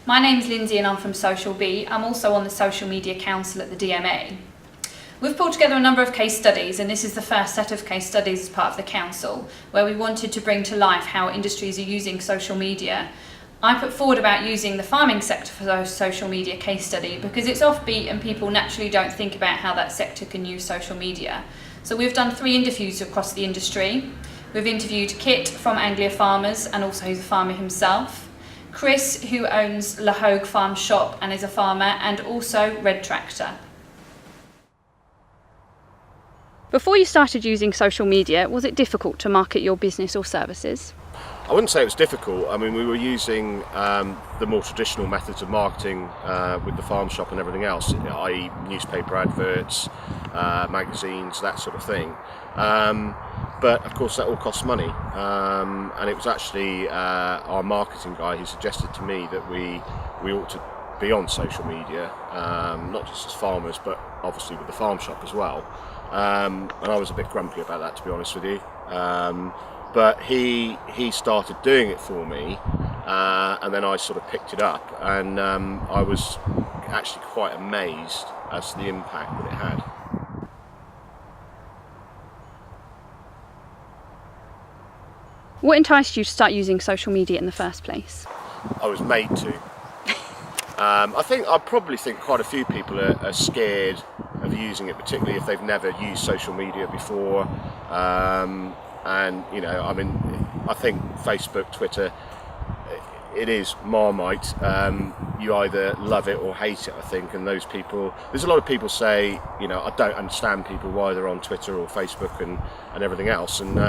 My name's Lindsay and I'm from Social B. I'm also on the Social Media Council at the DMA. We've pulled together a number of case studies, and this is the first set of case studies as part of the council, where we wanted to bring to life how industries are using social media. I put forward about using the farming sector for those social media case study because it's offbeat and people naturally don't think about how that sector can use social media. So we've done 3 interviews across the industry. We've interviewed Kit from Anglia Farmers and also he's a farmer himself, Chris, who owns La Hogue Farm Shop and is a farmer, and also Red Tractor. Before you started using social media, was it difficult to market your business or services? I wouldn't say it was difficult. I mean, we were using the more traditional methods of marketing with the farm shop and everything else, i.e. newspaper adverts, magazines, that sort of thing. But of course that all costs money, and it was actually our marketing guy who suggested to me that we ought to be on social media, not just as farmers but obviously with the farm shop as well. And I was a bit grumpy about that, to be honest with you. But he started doing it for me, and then I sort of picked it up, and I was actually quite amazed as to the impact that it had. What enticed you to start using social media in the first place? I was made to. I probably think quite a few people are scared of using it, particularly if they've never used social media before. And you know, I mean, I think Facebook, Twitter, it is Marmite. You either love it or hate it, I think. And those people, there's a lot of people say, you know, I don't understand people why they're on Twitter or Facebook and everything else. And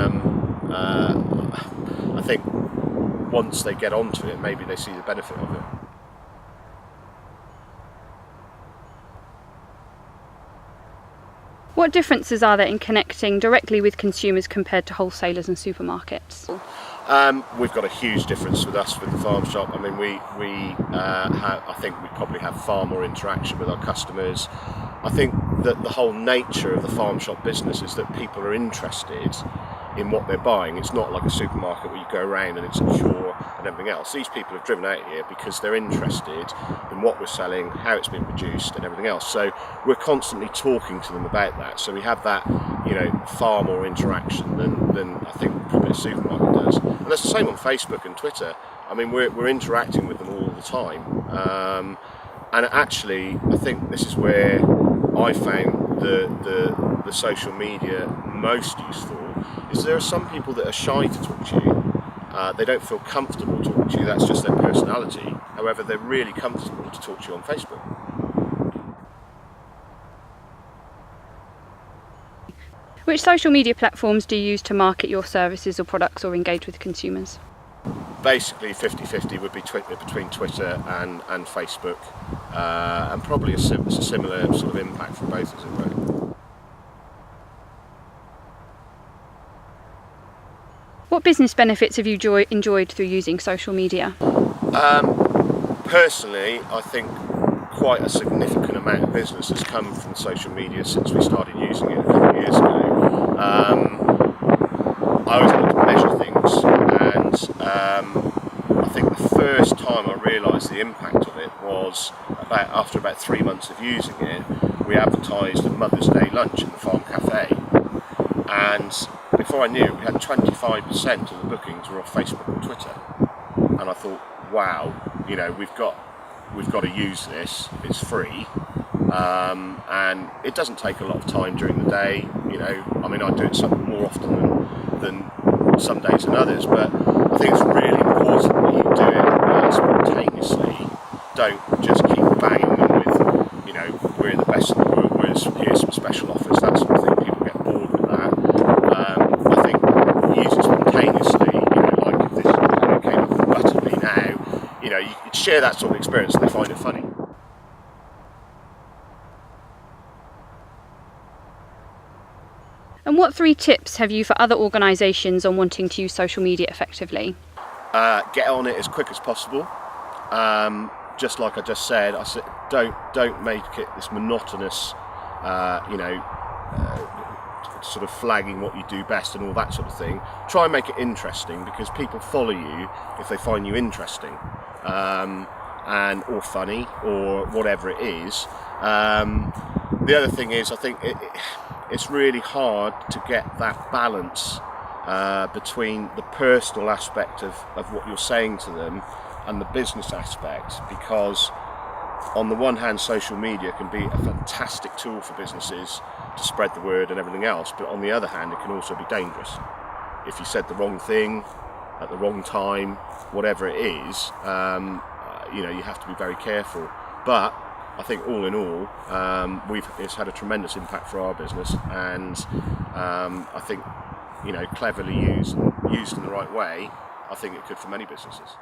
I think once they get onto it, maybe they see the benefit of it. What differences are there in connecting directly with consumers compared to wholesalers and supermarkets? We've got a huge difference with us with the farm shop. I mean, I think we probably have far more interaction with our customers. I think that the whole nature of the farm shop business is that people are interested in what they're buying. It's not like a supermarket where you go around and it's sure and everything else. These people have driven out here because they're interested in what we're selling, how it's been produced and everything else. So we're constantly talking to them about that. So we have that, you know, far more interaction than I think probably a supermarket does. And that's the same on Facebook and Twitter. I mean, we're interacting with them all the time. And actually, I think this is where I found the social media most useful, is there are some people that are shy to talk to you. They don't feel comfortable talking to you, that's just their personality. However, they're really comfortable to talk to you on Facebook. Which social media platforms do you use to market your services or products or engage with consumers? Basically 50-50 would be between Twitter and Facebook, and probably a similar sort of impact from both, as it were. What business benefits have you enjoyed through using social media? Personally, I think quite a significant amount of business has come from social media since we started using it a couple of years ago. I always like to measure things, and I think the first time I realised the impact of it was after about 3 months of using it. We advertised a Mother's Day lunch in the farm cafe, and before I knew it, we had 25% of the bookings were off Facebook and Twitter. And I thought, wow, you know, we've got to use this. It's free, and it doesn't take a lot of time during the day. You know, I mean, I do it more often than some days than others, but I think it's really important that you do it spontaneously. Don't just keep banging them with, you know, we're the best in the world, here's some special offers, that sort of thing. People get bored with that. I think use it spontaneously, you know, like if this came up with Butterby now, you know, you could share that sort of experience and they find it funny. And what 3 tips have you for other organisations on wanting to use social media effectively? Get on it as quick as possible. Just like I just said, don't make it this monotonous, you know, sort of flagging what you do best and all that sort of thing. Try and make it interesting, because people follow you if they find you interesting. or funny or whatever it is. The other thing is, I think it's really hard to get that balance between the personal aspect of what you're saying to them and the business aspect, because on the one hand, social media can be a fantastic tool for businesses to spread the word and everything else, but on the other hand, it can also be dangerous. If you said the wrong thing at the wrong time, whatever it is, you have to be very careful. But I think all in all, it's had a tremendous impact for our business, and I think, cleverly used in the right way, I think it could for many businesses.